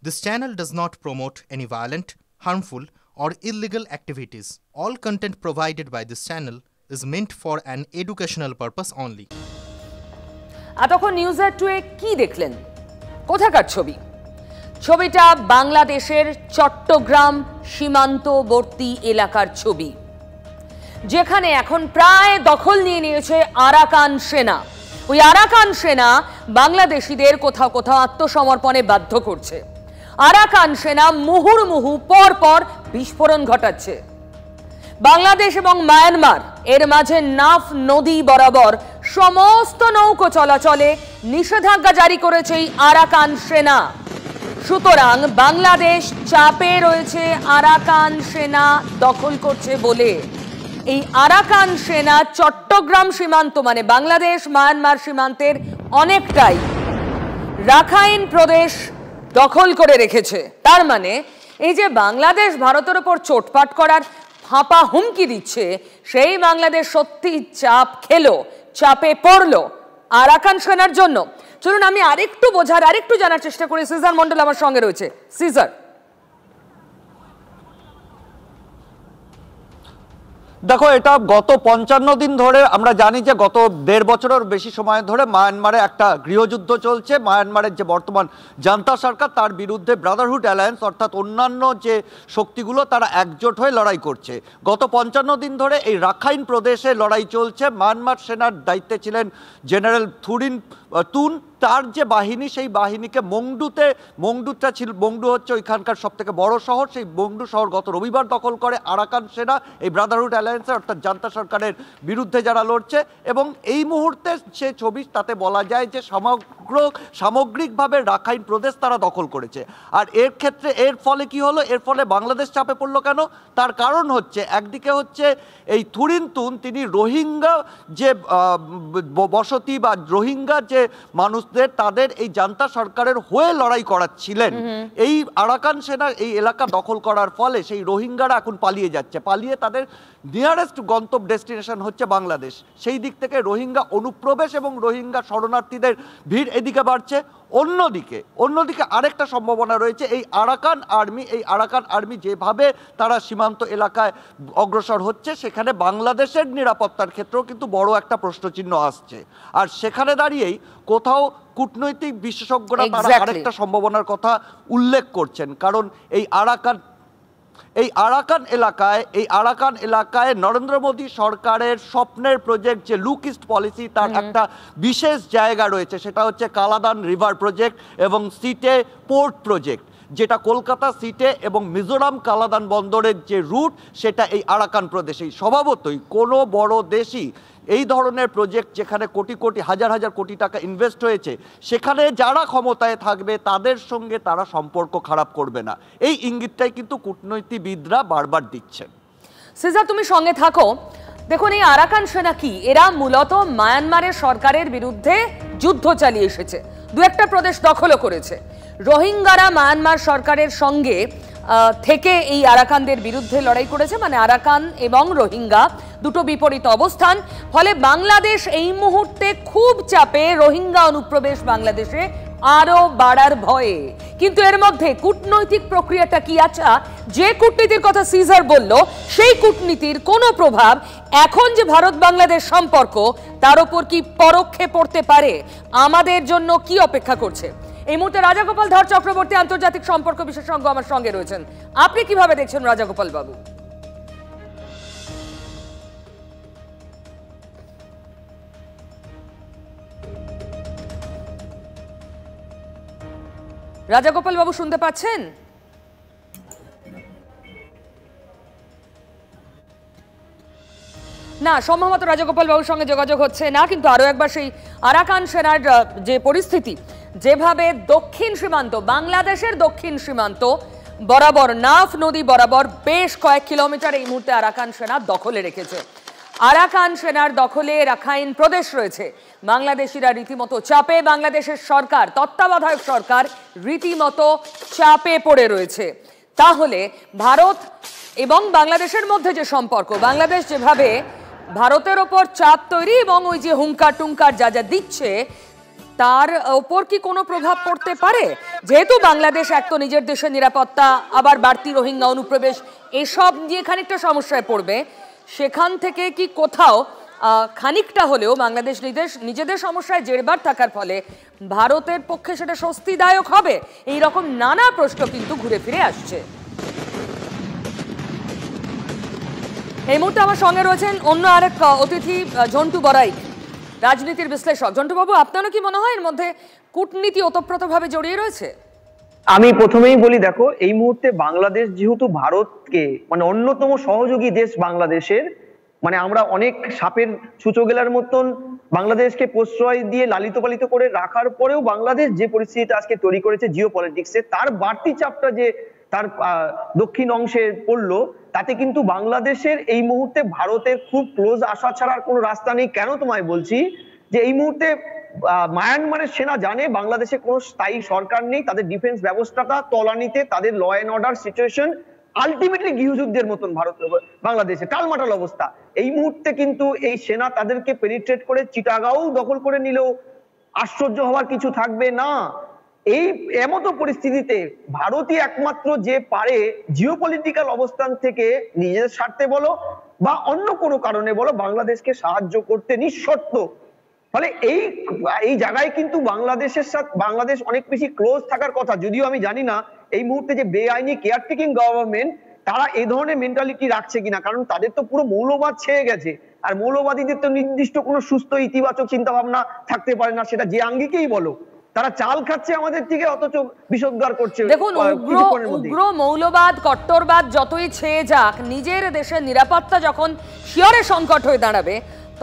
This channel does not promote any violent, harmful, or illegal activities. All content provided by this channel is meant for an educational purpose only. এতক্ষণ নিউজের টুয়ে কি দেখলেন? কোথাকার ছবি? ছবিটা বাংলাদেশের চট্টগ্রাম সীমান্তবর্তী এলাকার ছবি, যেখানে এখন প্রায় দখল নিয়ে নিয়েছে আরাকান সেনা। ওই আরাকান সেনা বাংলাদেশিদের কোথাও কোথাও আত্মসমর্পণে বাধ্য করছে। আরাকান সেনা মুহুর্মুহু পর পর বিস্ফোরণ ঘটাচ্ছে। বাংলাদেশ এবং মায়ানমার এর মাঝে নাফ নদী বরাবর সমস্ত নৌকো চলাচলে নিষেধাজ্ঞা জারি করেছে এই আরাকান সেনা। সুতরাং বাংলাদেশ চাপে রয়েছে আরাকান সেনা দখল করছে বলে। এই আরাকান সেনা চট্টগ্রাম সীমান্ত মানে বাংলাদেশ মায়ানমার সীমান্তের অনেকটাই রাখাইন প্রদেশ দখল করে রেখেছে। তার মানে এই যে বাংলাদেশ ভারতের উপর চোটপাট করার ফাঁপা হুমকি দিচ্ছে, সেই বাংলাদেশ সত্যি চাপ খেলো, চাপে পড়লো আরাকান সেনার জন্য। চলুন আমি আরেকটু বোঝার, আরেকটু জানার চেষ্টা করি। সিজার মন্ডল আমার সঙ্গে রয়েছে। সিজার, দেখো, এটা গত 55 দিন ধরে আমরা জানি যে গত 1.5 বছরের বেশি সময় ধরে মায়ানমারে একটা গৃহযুদ্ধ চলছে। মায়ানমারের যে বর্তমান জান্তা সরকার, তার বিরুদ্ধে ব্রাদারহুড অ্যালায়েন্স অর্থাৎ অন্যান্য যে শক্তিগুলো তারা একজোট হয়ে লড়াই করছে। গত 55 দিন ধরে এই রাখাইন প্রদেশে লড়াই চলছে। মায়ানমার সেনার দায়িত্বে ছিলেন জেনারেল তুন। তার যে বাহিনী, সেই বাহিনীকে মংডু হচ্ছে ওইখানকার সব থেকে বড় শহর। সেই মংডু শহর গত রবিবার দখল করে আরাকান সেনা, এই ব্রাদারহুড অ্যালায়েন্সের অর্থাৎ জান্তা সরকারের বিরুদ্ধে যারা লড়ছে। এবং এই মুহূর্তে সে ছবি, তাতে বলা যায় যে সামগ্রিকভাবে রাখাইন প্রদেশ তারা দখল করেছে। আর এর ফলে কি হলো? এর ফলে বাংলাদেশ চাপে পড়লো কেন? তার কারণ হচ্ছে, একদিকে হচ্ছে এই তুন, তিনি রোহিঙ্গা যে বসতি বা রোহিঙ্গা যে মানুষ তাদের এই জান্তা সরকারের হয়ে লড়াই করাচ্ছিলেন। এই আরাকান সেনা এই এলাকা দখল করার ফলে সেই রোহিঙ্গারা এখন পালিয়ে যাচ্ছে। পালিয়ে তাদের নিয়ারেস্ট গন্তব্য ডেস্টিনেশন হচ্ছে বাংলাদেশ। সেই দিক থেকে রোহিঙ্গা অনুপ্রবেশ এবং রোহিঙ্গা শরণার্থীদের ভিড় এদিকে বাড়ছে। অন্যদিকে আরেকটা সম্ভাবনা রয়েছে, এই আরাকান আর্মি যেভাবে তারা সীমান্ত এলাকায় অগ্রসর হচ্ছে, সেখানে বাংলাদেশের নিরাপত্তার ক্ষেত্রেও কিন্তু বড় একটা প্রশ্নচিহ্ন আসছে। আর সেখানে দাঁড়িয়েই কোথাও কূটনৈতিক বিশেষজ্ঞরা তারা আরেকটা সম্ভাবনার কথা উল্লেখ করছেন। কারণ এই আরাকান এলাকায় নরেন্দ্র মোদী সরকারের স্বপ্নের প্রজেক্ট যে লুক ইস্ট পলিসি, তার একটা বিশেষ জায়গা রয়েছে। সেটা হচ্ছে কালাদান রিভার প্রজেক্ট এবং সিটে পোর্ট প্রজেক্ট, যেটা কলকাতা সিটে এবং মিজোরাম কালাদান বন্দরের যে রুট, সেটা এই আরাকান প্রদেশেই। স্বভাবতই কোনো বড় দেশই এই ধরনের প্রজেক্ট, যেখানে হাজার হাজার কোটি টাকা ইনভেস্ট হয়েছে, সেখানে যারা ক্ষমতায় থাকবে তাদের সঙ্গে তারা সম্পর্ক খারাপ করবে না। এই ইঙ্গিতটাই কিন্তু কূটনীতিবিদরা বারবার দিচ্ছেন। সিজা, তুমি সঙ্গে থাকো। দেখুন, এই আরাকান সেনা কি? এরা মূলত মায়ানমারের সরকারের বিরুদ্ধে যুদ্ধ চালিয়ে এসেছে, দু একটা প্রদেশ দখলও করেছে। রোহিঙ্গারা মায়ানমার সরকারের সঙ্গে থেকে এই আরাকানদের বিরুদ্ধে লড়াই করেছে। মানে আরাকান এবং রোহিঙ্গা দুটো বিপরীত অবস্থান। ফলে বাংলাদেশ এই মুহূর্তে খুব চাপে, রোহিঙ্গা অনুপ্রবেশ বাংলাদেশে আরো বাড়ার ভয়ে। কিন্তু এর মধ্যে কূটনৈতিক প্রক্রিয়াটা কি? আচ্ছা, যে কূটনীতির কথা সিজার বলল, সেই কূটনীতির কোনো প্রভাব এখন যে ভারত বাংলাদেশ সম্পর্ক, তার উপর কি পরোক্ষে পড়তে পারে? আমাদের জন্য কি অপেক্ষা করছে? এই মুহূর্তে রাজাগোপাল ধর চক্রবর্তী, আন্তর্জাতিক সম্পর্ক বিশেষজ্ঞ, আমার সঙ্গে রয়েছেন। আপনি কিভাবে দেখছেন রাজাগোপাল বাবু? রাজাগোপাল বাবু শুনতে পাচ্ছেন? না, সম্ভবত রাজাগোপাল বাবুর সঙ্গে যোগাযোগ হচ্ছে না। কিন্তু আরো একবার সেই আরাকান সেনার যে পরিস্থিতি, যেভাবে দক্ষিণ সীমান্ত, বাংলাদেশের দক্ষিণ সীমান্ত বরাবর নাফ নদী বরাবর বেশ কয়েক কিলোমিটার এই মুহূর্তে আরাকান সেনা দখলে রেখেছে। আরাকান সেনার দখলে রাখাইন প্রদেশ রয়েছে। বাংলাদেশিরা রীতিমতো চাপে, বাংলাদেশের সরকার, তত্ত্বাবধায়ক সরকার রীতিমতো চাপে পড়ে রয়েছে। তাহলে ভারত এবং বাংলাদেশের মধ্যে যে সম্পর্ক, বাংলাদেশ যেভাবে ভারতের ওপর চাপ তৈরি এবং ওই যে হুঙ্কার টুঙ্কার যা যা দিচ্ছে, তার ওপর কি কোনো প্রভাব পড়তে পারে? যেহেতু বাংলাদেশ এক তো নিজের দেশের নিরাপত্তা, আবার বাড়তি রোহিঙ্গা অনুপ্রবেশ, এসব নিয়ে খানিকটা সমস্যায় পড়বে, সেখান থেকে কি কোথাও খানিকটা হলেও বাংলাদেশ নিজেদের সমস্যায় জেরবার থাকার ফলে ভারতের পক্ষে সেটা স্বস্তিদায়ক হবে? এই রকম নানা প্রশ্ন কিন্তু ঘুরে ফিরে আসছে। এই মুহূর্তে আমার সঙ্গে রয়েছেন অন্য আরেক অতিথি, ঝন্টু বড়াইক, রাজনীতির বিশ্লেষক। ঝন্টুবাবু, আপনারও কি মনে হয় এর মধ্যে কূটনীতি ওতপ্রোতভাবে জড়িয়ে রয়েছে? আমি প্রথমেই বলি, দেখো, এই মুহূর্তে বাংলাদেশ যেহেতু ভারতকে মানে অন্যতম সহযোগী দেশ বাংলাদেশের, মানে আমরা অনেক সাপের সূচকেলার মতন বাংলাদেশকে প্রশ্রয় দিয়ে লালিত পালিত করে রাখার পরেও বাংলাদেশ যে পরিস্থিতিটা আজকে তৈরি করেছে জিও পলিটিক্সে, তার বাড়তি চাপটা যে তার দক্ষিণ অংশে পড়লো, তাতে কিন্তু বাংলাদেশের এই মুহূর্তে ভারতের খুব ক্লোজ আসা ছাড়া আর কোনো রাস্তা নেই। কেন তোমায় বলছি যে এই মুহূর্তে মায়ানমারের সেনা জানে বাংলাদেশে কোনো স্থায়ী সরকার নেই, তাদের ডিফেন্স ব্যবস্থাটা তলানিতে, তাদের law and order situation ultimately গৃহযুদ্ধের মতন বাংলাদেশে টালমাটাল অবস্থা। এই মুহূর্তে কিন্তু এই সেনা তাদেরকে পেনিট্রেট করে চিটাগাঁও দখল করে নিলেও আশ্চর্য হওয়ার কিছু থাকবে না। এই এমতো পরিস্থিতিতে ভারতই একমাত্র যে পারে জিওপলিটিক্যাল অবস্থান থেকে নিজের স্বার্থে বলো বা অন্য কোনো কারণে বলো বাংলাদেশকে সাহায্য করতে নিঃশর্ত। ফলে এই জায়গায় কিন্তু বাংলাদেশের সাথে বাংলাদেশ অনেক বেশি ক্লোজ থাকার কথা। যদিও আমি জানি না এই মুহূর্তে যে বেআইনি কেয়ারটেকিং গভর্নমেন্ট, তারা এই ধরনের মেন্টালিটি রাখছে কিনা, কারণ তাদের তো পুরো মৌলবাদ ছেয়ে গেছে। আর মৌলবাদীদের তো নির্দিষ্ট কোনো সুস্থ ইতিবাচক চিন্তা ভাবনা থাকতে পারে না, সেটা যে আঙ্গিকেই বলো। তারা চাল খাচ্ছে আমাদের থেকে, অথচ বিষোদ্গার করছে। দেখুন, উগ্র মৌলবাদ, কট্টরবাদ যতই ছেয়ে যাক, নিজের দেশের নিরাপত্তা যখন শিয়রে সংকট হয়ে দাঁড়াবে,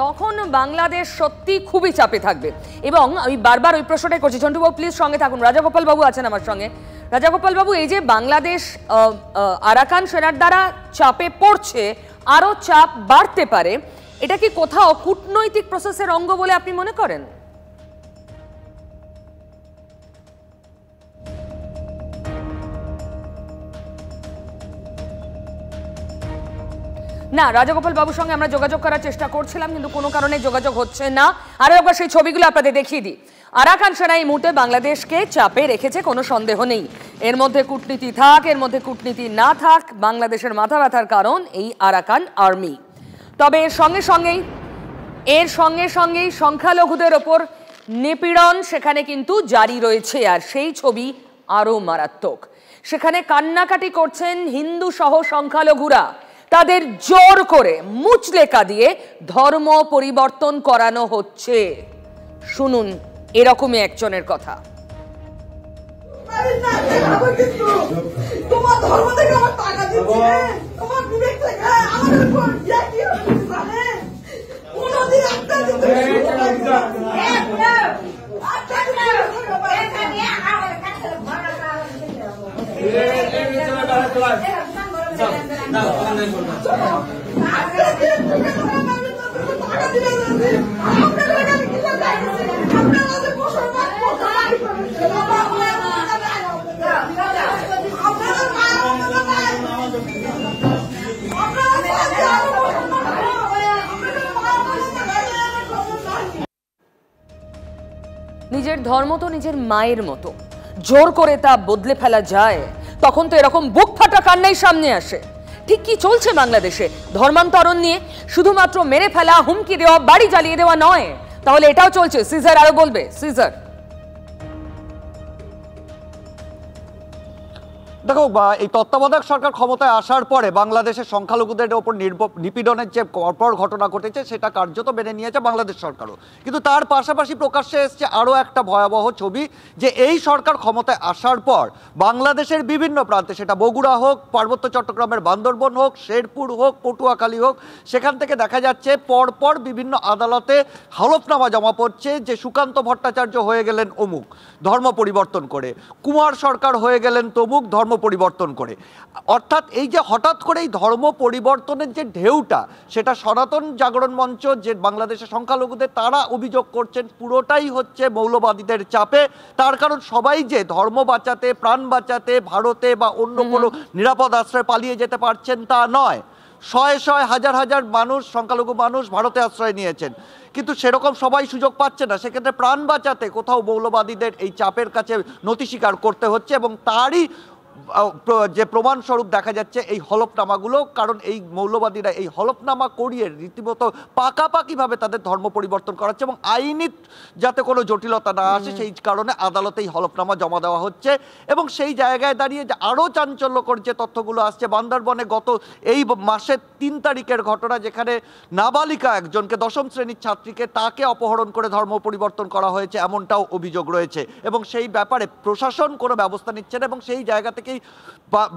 তখন বাংলাদেশ সত্যি খুবই চাপে থাকবে। এবং আমি বারবার ওই প্রশ্নটাই করছি। ঝন্টুবাবু প্লিজ সঙ্গে থাকুন। রাজাগোপাল বাবু আছেন আমার সঙ্গে। রাজাগোপাল বাবু, এই যে বাংলাদেশ আরাকান সেনার দ্বারা চাপে পড়ছে, আরো চাপ বাড়তে পারে, এটা কি কোথাও কূটনৈতিক প্রসেসের অঙ্গ বলে আপনি মনে করেন? না, রাজাগোপাল বাবুর সঙ্গে আমরা যোগাযোগ করার চেষ্টা করছিলাম, কিন্তু কোনো কারণে যোগাযোগ হচ্ছে না। আরো একবার সেই ছবিগুলো আপনাদের দেখিয়ে দিই। আরাকান সেনা এই মুহূর্তে বাংলাদেশকে চাপে রেখেছে, কোনো সন্দেহ নেই। এর মধ্যে কূটনীতি থাক, এর মধ্যে কূটনীতি না থাক, বাংলাদেশের মাথা ব্যথার কারণ এই আরাকান আর্মি। তবে এর সঙ্গে সঙ্গেই সংখ্যালঘুদের ওপর নিপীড়ন সেখানে কিন্তু জারি রয়েছে, আর সেই ছবি আরো মারাত্মক। সেখানে কান্নাকাটি করছেন হিন্দু সহ সংখ্যালঘুরা। তাদের জোর করে মুচলেকা দিয়ে ধর্ম পরিবর্তন করানো হচ্ছে। শুনুন এরকমই একজনের কথা। নিজের ধর্ম তো নিজের মায়ের মতো, জোর করে তা বদলে ফেলা যায়? তখন তো এরকম বুক ফাটা কান্নাই সামনে আসে। ঠিক কি চলছে বাংলাদেশে ধর্মান্তরণ নিয়ে? শুধুমাত্র মেরে ফেলা, হুমকি দেওয়া, বাড়ি জ্বালিয়ে দেওয়া নয়, তাহলে এটাও চলছে। সিজার আরো বলবে। সিজার, দেখো, এই তত্ত্বাবধায়ক সরকার ক্ষমতায় আসার পরে বাংলাদেশের সংখ্যালঘুদের ওপর নিপীড়নের যে পরপর ঘটনা ঘটেছে সেটা কার্যত মেনে নিয়েছে বাংলাদেশ সরকারও। কিন্তু তার পাশাপাশি প্রকাশ্যে এসছে আরও একটা ভয়াবহ ছবি, যে এই সরকার ক্ষমতায় আসার পর বাংলাদেশের বিভিন্ন প্রান্তে, সেটা বগুড়া হোক, পার্বত্য চট্টগ্রামের বান্দরবন হোক, শেরপুর হোক, পটুয়াখালী হোক, সেখান থেকে দেখা যাচ্ছে পরপর বিভিন্ন আদালতে হলফনামা জমা পড়ছে যে সুকান্ত ভট্টাচার্য হয়ে গেলেন অমুক ধর্ম পরিবর্তন করে, কুমার সরকার হয়ে গেলেন তমুক ধর্ম পরিবর্তন করে। অর্থাৎ এই যে হঠাৎ করে এই ধর্ম পরিবর্তনের যে ঢেউটা, সেটা সনাতন জাগরণ মঞ্চ, যে বাংলাদেশের সংখ্যালঘুদের, তারা অভিযোগ করছেন পুরোটাই হচ্ছে মৌলবাদীদের চাপে। তার কারণ সবাই যে ধর্ম বাঁচাতে, প্রাণ বাঁচাতে ভারতে বা অন্য কোনো নিরাপদ আশ্রয়ে পালিয়ে যেতে পারছেন তা নয়। শয়ে শয়ে হাজার হাজার মানুষ, সংখ্যালঘু মানুষ ভারতে আশ্রয় নিয়েছেন। কিন্তু সেরকম সবাই সুযোগ পাচ্ছে না। সেক্ষেত্রে প্রাণ বাঁচাতে কোথাও মৌলবাদীদের এই চাপের কাছে নতি স্বীকার করতে হচ্ছে, এবং তারই যে প্রমাণস্বরূপ দেখা যাচ্ছে এই হলফনামাগুলো। কারণ এই মৌলবাদীরা এই হলফনামা করিয়ে রীতিমতো পাকাপাকিভাবে তাদের ধর্ম পরিবর্তন করাচ্ছে, এবং আইনি যাতে কোনো জটিলতা না আসে সেই কারণে আদালতে এই হলফনামা জমা দেওয়া হচ্ছে। এবং সেই জায়গায় দাঁড়িয়ে যে আরও চাঞ্চল্যকর যে তথ্যগুলো আসছে, বান্দরবনে গত এই মাসের 3 তারিখের ঘটনা, যেখানে নাবালিকা একজনকে দশম শ্রেণীর ছাত্রীকে তাকে অপহরণ করে ধর্ম পরিবর্তন করা হয়েছে, এমনটাও অভিযোগ রয়েছে। এবং সেই ব্যাপারে প্রশাসন কোনো ব্যবস্থা নিচ্ছে না, এবং সেই জায়গা থেকে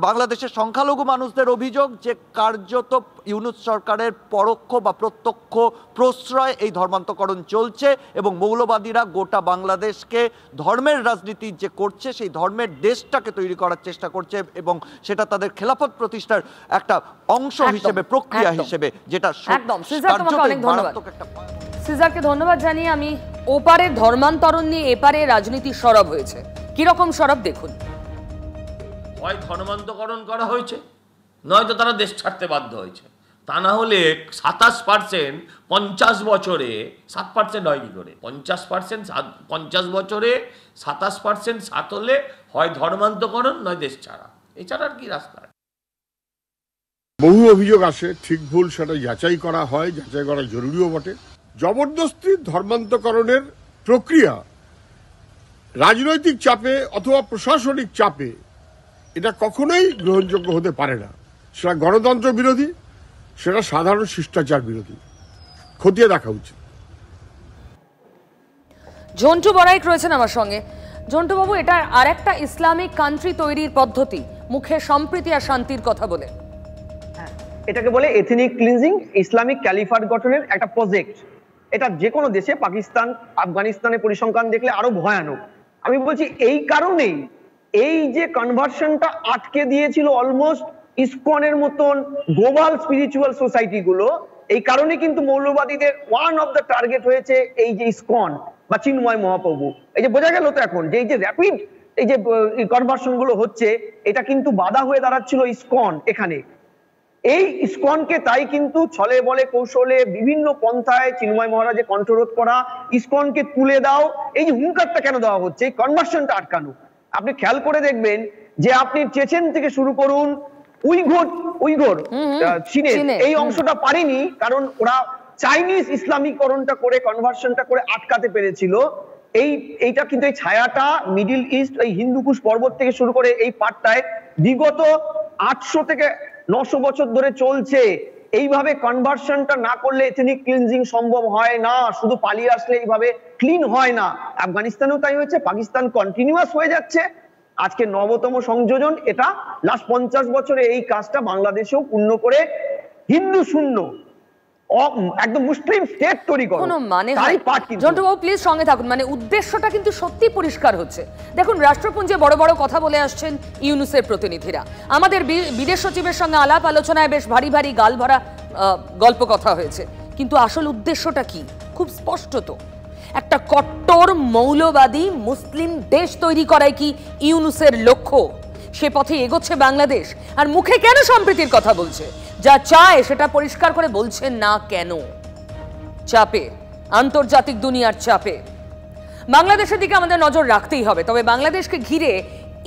বাংলাদেশের সংখ্যালঘু মানুষদের অভিযোগ যে কার্যত ইউনূস সরকারের পরোক্ষ বা প্রত্যক্ষ প্রশ্রয় এই ধর্মান্তকরণ চলছে, এবং মৌলবাদীরা গোটা বাংলাদেশকে ধর্মের রাজনীতি যে করছে সেই ধর্মের দেশটাকে তৈরি করার চেষ্টা করছে, এবং সেটা তাদের খেলাফত প্রতিষ্ঠার একটা অংশ হিসেবে, প্রক্রিয়া হিসেবে, যেটা একদম। সিজার, তোমাকে অনেক ধন্যবাদ। সিজারকে ধন্যবাদ জানিয়ে আমি ওপারের ধর্মান্তরণ নিয়ে এপারে রাজনীতি সরব হয়েছে। কিরকম সরব দেখুন। হয় ধর্মান্তকরণ করা হয়েছে, নয়তো তারা দেশ ছাড়তে বাধ্য হয়েছে। তা না হলে 27% 50 বছরে 7% হয় কি করে? 50% 50 বছরে 27% 7 হলে হয় ধর্মান্তকরণ নয় দেশ ছাড়া, এছাড়া আর কি রাস্তা? বহু অভিযোগ আসে, ঠিক ভুল সেটা যাচাই করা হয়, যাচাই করা জরুরিও বটে। জবরদস্তি ধর্মান্তকরণের প্রক্রিয়া রাজনৈতিক চাপে অথবা প্রশাসনিক চাপে এটা কখনোই গ্রহণযোগ্য হতে পারে না। সেটা গণতন্ত্র বিরোধী, সেটা সাধারণ শিষ্টাচার বিরোধী। খতিয়ে দেখা উচিত। ঝন্টু বড়াইক রয়েছেন আমার সঙ্গে। ঝন্টু বাবু, এটা আরেকটা ইসলামিক কান্ট্রি তৈরির পদ্ধতি, মুখে সম্প্রীতি আর শান্তির কথা বলে। এটাকে বলে এথনিক ক্লিনজিং, ইসলামিক ক্যালিফাট গঠনের একটা প্রজেক্ট। এটা যে কোনো দেশে, পাকিস্তান, আফগানিস্তানের পরিসংখ্যান দেখলে আরো ভয়ানক। আমি বলছি এই কারণেই এই যে কনভার্সনটা আটকে দিয়েছিল অলমোস্ট ইসকনের মতন গ্লোবাল স্পিরিচুয়াল সোসাইটি গুলো, এই কারণে কিন্তু মৌলবাদীদের ওয়ান অফ দ্য টার্গেট হয়েছে এই যে ইসকন বা চিন্ময় মহাপ্রভু। এই যে বোঝা গেল তো এখন যে এই যে র্যাপিড এই যে কনভার্সন গুলো হচ্ছে, এটা কিন্তু বাধা হয়ে দাঁড়াচ্ছিল ইসকন এখানে। এই ইসকনকে তাই কিন্তু ছলে বলে কৌশলে বিভিন্ন পন্থায় চিন্ময় মহারাজের কণ্ঠরোধ করা, ইসকনকে তুলে দাও, এই যে হুঙ্কারটা কেন দেওয়া হচ্ছে, এই কনভার্সনটা আটকানো। আপনি খেয়াল করে দেখবেন যে আপনি চেচেন থেকে শুরু করুন, উইঘুর চীনের এই অংশটা পারেনি, কারণ ওরা চাইনিজ ইসলামীকরণটা করে কনভার্সনটা করে আটকাতে পেরেছিল। এইটা কিন্তু এই ছায়াটা মিডিল ইস্ট, এই হিন্দুকুশ পর্বত থেকে শুরু করে এই পাটটায় বিগত 800 থেকে 900 বছর ধরে চলছে। এইভাবে কনভার্সনটা না করলে এথনিক ক্লিনজিং সম্ভব হয় না। শুধু পালিয়ে আসলে এইভাবে ক্লিন হয় না। আফগানিস্তানেও তাই হয়েছে, পাকিস্তান কন্টিনিউয়াস হয়ে যাচ্ছে। আজকে 9তম সংযোজন, এটা লাস্ট 50 বছরে এই কাজটা বাংলাদেশেও পূর্ণ করে হিন্দু শূন্য একদম মুসলিম স্টেট তৈরি করো। কোনো মানে হয়? ঝন্টু বাবু প্লিজ সঙ্গে থাকুন। মানে উদ্দেশ্যটা কিন্তু সত্যি পরিষ্কার হচ্ছে। দেখুন, রাষ্ট্রপুঞ্জে বড় বড় কথা বলে আসছেন ইউনূসের প্রতিনিধিরা। আমাদের বিদেশ সচিবের সঙ্গে আলাপ আলোচনায় বেশ ভারী ভারী গাল ভরা গল্প কথা হয়েছে, কিন্তু আসল উদ্দেশ্যটা কি খুব স্পষ্ট। তো একটা কট্টর মৌলবাদী মুসলিম দেশ তৈরি করাই কি ইউনূসের লক্ষ্য? সে পথে এগোচ্ছে বাংলাদেশ। আর মুখে কেন সম্প্রীতির কথা বলছে? যা চায় সেটা পরিষ্কার করে বলছেন না কেন? চাপে, আন্তর্জাতিক দুনিয়ার চাপে। বাংলাদেশের দিকে আমাদের নজর রাখতেই হবে। তবে বাংলাদেশকে ঘিরে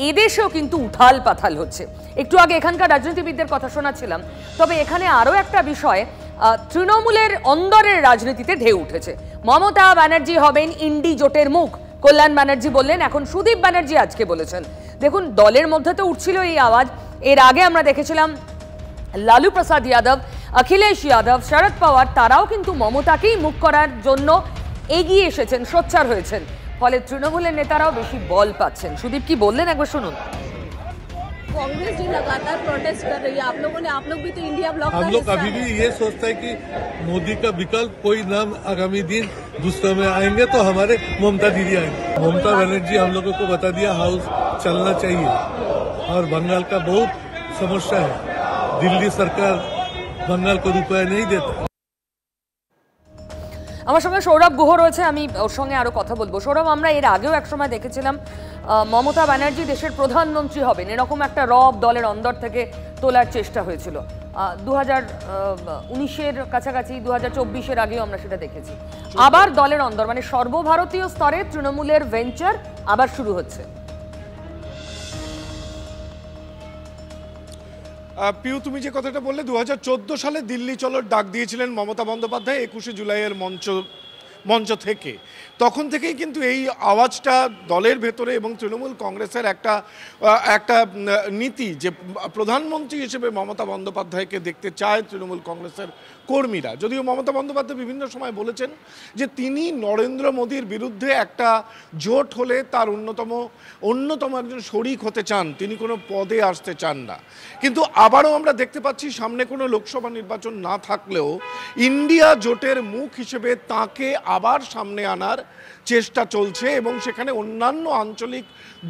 এদেশেও কিন্তু উথাল পাথাল হচ্ছে। একটু আগে এখানকার রাজনীতিবিদদের কথা শোনাচ্ছিলাম। তবে এখানে আরো একটা বিষয়, তৃণমূলের অন্দরের রাজনীতিতে ঢেউ উঠেছে। মমতা ব্যানার্জি হবেন ইন্ডি জোটের মুখ, কল্যাণ ব্যানার্জি বললেন, এখন সুদীপ ব্যানার্জি আজকে বলেছেন। দেখুন, দলের মধ্যে তো উঠছিল এই আওয়াজ। এর আগে আমরা দেখেছিলাম লালু প্রসাদ যাদব, অখিলেশ যাদব, শরদ পাওয়ার, তারাও কিন্তু মমতাকেই মুখ করার জন্য এগিয়ে এসেছেন, সোচ্চার হয়েছেন। ফলে তৃণমূলের নেতারাও বেশি বল পাচ্ছেন। সুদীপ কি বললেন একবার শুনুন। कांग्रेस जी लगातार प्रोटेस्ट कर रही है। आप लोग भी तो इंडिया ब्लॉक हम लोग अभी भी ये सोचता है कि मोदी का विकल्प कोई नाम आगामी दिन दूसरे में आएंगे तो हमारे ममता दीदी आएंगे। ममता बनर्जी हम लोगों को बता दिया हाउस चलना चाहिए, और बंगाल का बहुत समस्या है। दिल्ली सरकार बंगाल को रुपया नहीं देता। আমার সঙ্গে সৌরভ গুহ রয়েছে, আমি ওর সঙ্গে আরো কথা বলবো। সৌরভ, আমরা এর আগেও একসময় দেখেছিলাম মমতা ব্যানার্জি দেশের প্রধানমন্ত্রী হবেন, এরকম একটা রব দলের অন্দর থেকে তোলার চেষ্টা হয়েছিল। 2019-এর কাছাকাছি, 2024-এর আগেও আমরা সেটা দেখেছি। আবার দলের অন্দর মানে সর্বভারতীয় স্তরে তৃণমূলের ভেঞ্চার আবার শুরু হচ্ছে। পিউ, তুমি যে কথাটা বললে, 2014 সালে দিল্লি চলোর ডাক দিয়েছিলেন মমতা বন্দ্যোপাধ্যায় 21শে জুলাইয়ের মঞ্চ থেকে। তখন থেকেই কিন্তু এই আওয়াজটা দলের ভেতরে এবং তৃণমূল কংগ্রেসের একটা নীতি যে প্রধানমন্ত্রী হিসেবে মমতা বন্দ্যোপাধ্যায়কে দেখতে চায় তৃণমূল কংগ্রেসের কর্মীরা। যদিও মমতা বন্দ্যোপাধ্যায় বিভিন্ন সময় বলেছেন যে তিনি নরেন্দ্র মোদীর বিরুদ্ধে একটা জোট হলে তার অন্যতম একজন শরিক হতে চান, তিনি কোনো পদে আসতে চান না। কিন্তু আবারও আমরা দেখতে পাচ্ছি সামনে কোনো লোকসভা নির্বাচন না থাকলেও ইন্ডিয়া জোটের মুখ হিসেবে তাকে আবার সামনে আনার চেষ্টা চলছে এবং সেখানে অন্যান্য আঞ্চলিক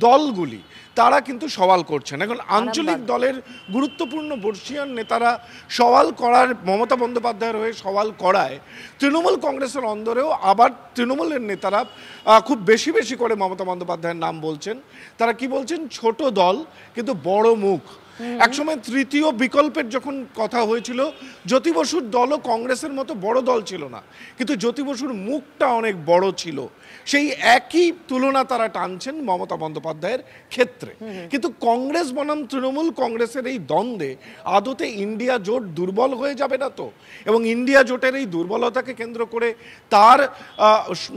দলগুলি তারা কিন্তু সওয়াল করছেন। এখন আঞ্চলিক দলের গুরুত্বপূর্ণ বর্ষীয়ান নেতারা সওয়াল করার, মমতা বন্দ্যোপাধ্যায়ের হয়ে সওয়াল করায় তৃণমূল কংগ্রেসের অন্দরেও আবার তৃণমূলের নেতারা খুব বেশি বেশি করে মমতা বন্দ্যোপাধ্যায়ের নাম বলছেন। তারা কি বলছেন? ছোট দল কিন্তু বড় মুখ। একসময় তৃতীয় বিকল্পের যখন কথা হয়েছিল, জ্যোতি বসুর দলও কংগ্রেসের মতো বড় দল ছিল না, কিন্তু জ্যোতি বসুর মুখটা অনেক বড় ছিল। সেই একই তুলনা তারা টানছেন মমতা বন্দ্যোপাধ্যায়ের ক্ষেত্রে। কিন্তু কংগ্রেস বনাম তৃণমূল কংগ্রেসের এই দ্বন্দ্বে আদতে ইন্ডিয়া জোট দুর্বল হয়ে যাবে না তো? এবং ইন্ডিয়া জোটের এই দুর্বলতাকে কেন্দ্র করে তার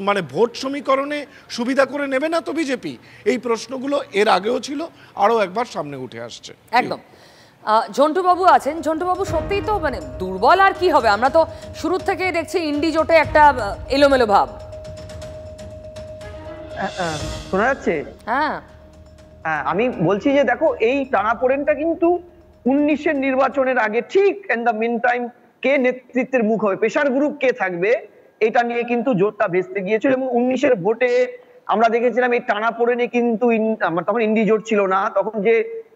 মানে ভোট সমীকরণে সুবিধা করে নেবে না তো বিজেপি? এই প্রশ্নগুলো এর আগেও ছিল, আরও একবার সামনে উঠে আসছে। একদম। ঝন্টুবাবু আছেন। ঝন্টুবাবু, সত্যিই তো মানে দুর্বল আর কি হবে? আমরা তো শুরু থেকেই দেখছি ইন্ডি জোটে একটা এলোমেলো ভাব। শোনা যাচ্ছে? হ্যাঁ, আমি বলছি যে দেখো, এই টানাপোড়েনটা কিন্তু 19-এর নির্বাচনের আগে ঠিক ইন দ্য মিন টাইম কে নেতৃত্বের মুখ হবে, প্রেশার গ্রুপ কে থাকবে, এটা নিয়ে কিন্তু জোটটা ভেস্তে গিয়েছিল। এবং 19-এর ভোটে আমরা দেখেছিলাম এই টানাপোড়েনে কিন্তু তখন ইন্ডি জোট ছিল না, তখন যে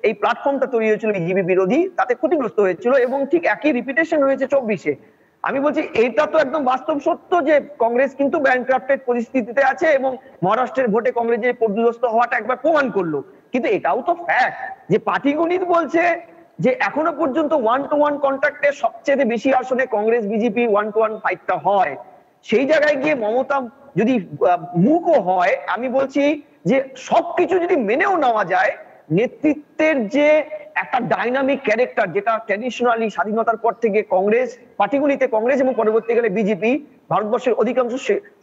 এই প্ল্যাটফর্মটা তৈরি হয়েছিল বিজেপি বিরোধী, তাতে ক্ষতিগ্রস্ত হয়েছিল এবং ঠিক একই রিপিটেশন হয়েছে 24-এ। আমি বলছি এটা তো একদম বাস্তব সত্য যে কংগ্রেস কিন্তু ব্যাংক্রাফটেড পরিস্থিতিতে আছে এবং মহারাষ্ট্রের ভোটে কংগ্রেসের পর্যদস্ত হওয়াটা একবার প্রমাণ করলো। কিন্তু এটাও তো ফ্যাক্ট যে পাটিগণিত বলছে যে এখনো পর্যন্ত 1-to-1 কন্ট্যাক্টে সবচেয়ে বেশি আসনে কংগ্রেস বিজেপি 1-to-1 ফাইটটা হয়। সেই জায়গায় গিয়ে মমতা যদি মুখও হয়, আমি বলছি যে সবকিছু যদি মেনেও নেওয়া যায়, নেতৃত্বের যে একটা ডাইনামিক ক্যারেক্টার যেটা ট্র্যাডিশনালি স্বাধীনতার পর থেকে কংগ্রেস, পার্টিগুলিতে কংগ্রেস এবং পরবর্তীকালে বিজেপি ভারতবর্ষের অধিকাংশ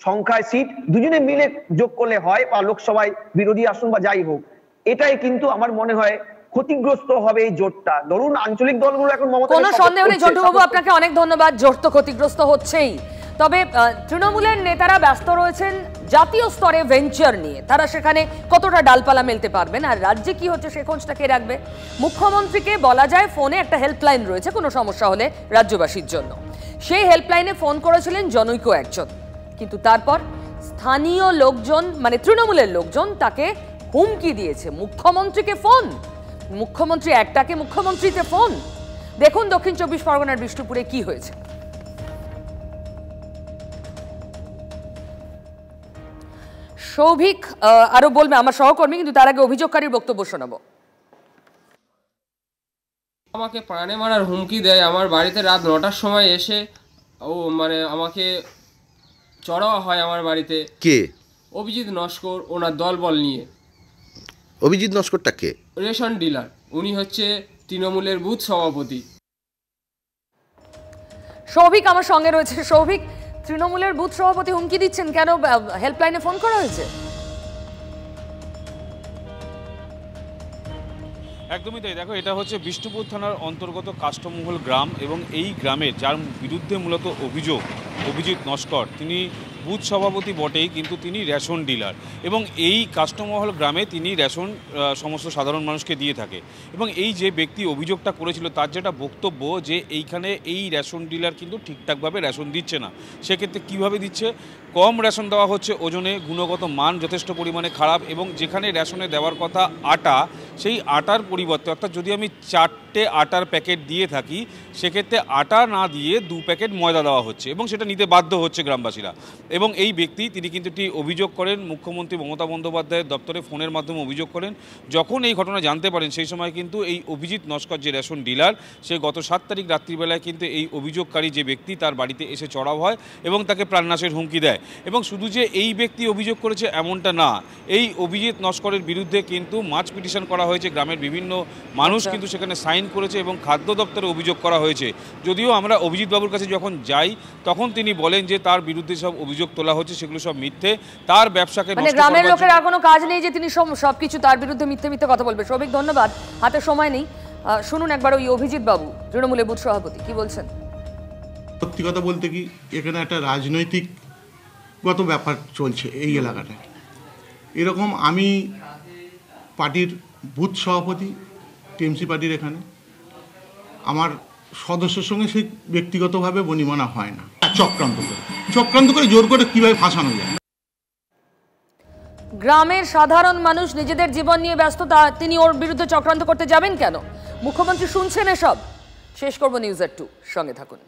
সংখ্যায় সিট দুজনে মিলে যোগ করলে হয়, বা লোকসভায় বিরোধী আসন বা যাই হোক, এটাই কিন্তু আমার মনে হয় ক্ষতিগ্রস্ত হবে এই জোটটা। ধরুন আঞ্চলিক দলগুলো এখন মমতা, কোনো সন্দেহ নেই। ঝন্টুবাবু, আপনাকে অনেক ধন্যবাদ। জোট তো ক্ষতিগ্রস্ত হচ্ছেই, তবে তৃণমূলের নেতারা ব্যস্ত রয়েছেন জাতীয় স্তরে ভেঞ্চার নিয়ে। তারা সেখানে কতটা ডালপালা মেলতে পারবেন, আর রাজ্যে কি হচ্ছে সে খোঁজটা কে রাখবে? মুখ্যমন্ত্রীকে বলা যায় ফোনে একটা হেল্পলাইন রয়েছে কোনো সমস্যা হলে রাজ্যবাসীর জন্য। সেই হেল্পলাইনে ফোন করেছিলেন জনৈক একজন, কিন্তু তারপর স্থানীয় লোকজন মানে তৃণমূলের লোকজন তাকে হুমকি দিয়েছে। মুখ্যমন্ত্রীকে ফোন, মুখ্যমন্ত্রী একটাকে মুখ্যমন্ত্রীতে ফোন। দেখুন দক্ষিণ 24 পরগনার বিষ্ণুপুরে কি হয়েছে। সৌভিক আরো বলবে, আমার সহকর্মী, কিন্তু তার আগে অভিযোগকারীর বক্তব্য শোনাবো। আমাকে প্রাণে মারার হুমকি দেয়। আমার বাড়িতে রাত 9টার সময় এসে মানে আমাকে চড়াওয়া হয় আমার বাড়িতে। কে? অভিজিৎ নস্কর, ওনার দলবল নিয়ে। অভিজিৎ নস্করটা কে? রেশন ডিলার, উনি হচ্ছে তৃণমূলের বুথ সভাপতি। সৌভিক আমার সঙ্গে রয়েছে। সৌভিক, তৃণমূলের বুথ সভাপতি হুমকি দিচ্ছেন কেন? হেল্পলাইনে ফোন করা হয়েছে? একদমই তাই। দেখো, এটা হচ্ছে বিষ্ণুপুর থানার অন্তর্গত কাষ্টমহল গ্রাম এবং এই গ্রামের যার বিরুদ্ধে মূলত অভিজিৎ নস্কর, তিনি বুথ সভাপতি বটেই, কিন্তু তিনি রেশন ডিলার এবং এই কাষ্টমহল গ্রামে তিনি রেশন সমস্ত সাধারণ মানুষকে দিয়ে থাকে। এবং এই যে ব্যক্তি অভিযোগটা করেছিল তার যেটা বক্তব্য যে এইখানে এই রেশন ডিলার কিন্তু ঠিকঠাকভাবে রেশন দিচ্ছে না। সেক্ষেত্রে কিভাবে দিচ্ছে? কম রেশন দেওয়া হচ্ছে, ওজনে গুণগত মান যথেষ্ট পরিমাণে খারাপ, এবং যেখানে রেশনে দেওয়ার কথা আটা, সেই আটার পরিবর্তে, অর্থাৎ যদি আমি 4টে আটার প্যাকেট দিয়ে থাকি সেক্ষেত্রে আটা না দিয়ে 2 প্যাকেট ময়দা দেওয়া হচ্ছে এবং সেটা নিতে বাধ্য হচ্ছে গ্রামবাসীরা। এবং এই ব্যক্তি তিনি কিন্তু একটি অভিযোগ করেন মুখ্যমন্ত্রী মমতা বন্দ্যোপাধ্যায়ের দপ্তরে ফোনের মাধ্যমে অভিযোগ করেন। যখন এই ঘটনা জানতে পারেন সেই সময় কিন্তু এই অভিজিৎ নস্কর যে রেশন ডিলার, সে গত 7 তারিখ রাত্রিবেলায় কিন্তু এই অভিযোগকারী যে ব্যক্তি তার বাড়িতে এসে চড়াও হয় এবং তাকে প্রাণনাশের হুমকি দেয়। এবং শুধু যে এই ব্যক্তি অভিযোগ করেছে এমনটা না, এই অভিজিৎ নস্করের বিরুদ্ধে কিন্তু মার্চ পিটিশন করা হয়েছে, গ্রামের বিভিন্ন মানুষ কিন্তু সেখানে সাইন করেছে এবং খাদ্য দপ্তরে অভিযোগ করা হয়েছে। যদিও আমরা অভিজিৎ বাবুর কাছে যখন যাই তখন তিনি বলেন যে তার বিরুদ্ধে সব অভিযোগ তোলা হচ্ছে সেগুলো সব মিথ্যে, তার ব্যবসাকে মানে গ্রামের লোকের আর কোনো কাজ নেই যে তিনি সবকিছু তার বিরুদ্ধে মিথ্যে মিথ্যে কথা বলবে। সৌভিক ধন্যবাদ, হাতে সময় নেই, শুনুন একবার ওই অভিজিৎ বাবু তৃণমূলের বুথ সভাপতি কি বলছেন। সত্যি কথা বলতে কি এখানে একটা রাজনৈতিকগত ব্যাপার চলছে এই এলাকাটায়। এরকম আমি পার্টির বুথ সভাপতি টিএমসি পার্টির, এখানে আমার সদস্যের সঙ্গে সেই ব্যক্তিগতভাবে বনিবনা হয় না, চক্রান্ত করে জোর করে কিভাবে ফাঁসানো যায়। গ্রামের সাধারণ মানুষ নিজেদের জীবন নিয়ে ব্যস্ত, তিনি ওর বিরুদ্ধে চক্রান্ত করতে যাবেন কেন? মুখ্যমন্ত্রী শুনছেন এসব। শেষ করব নিউজ এট 2, সঙ্গে থাকুন।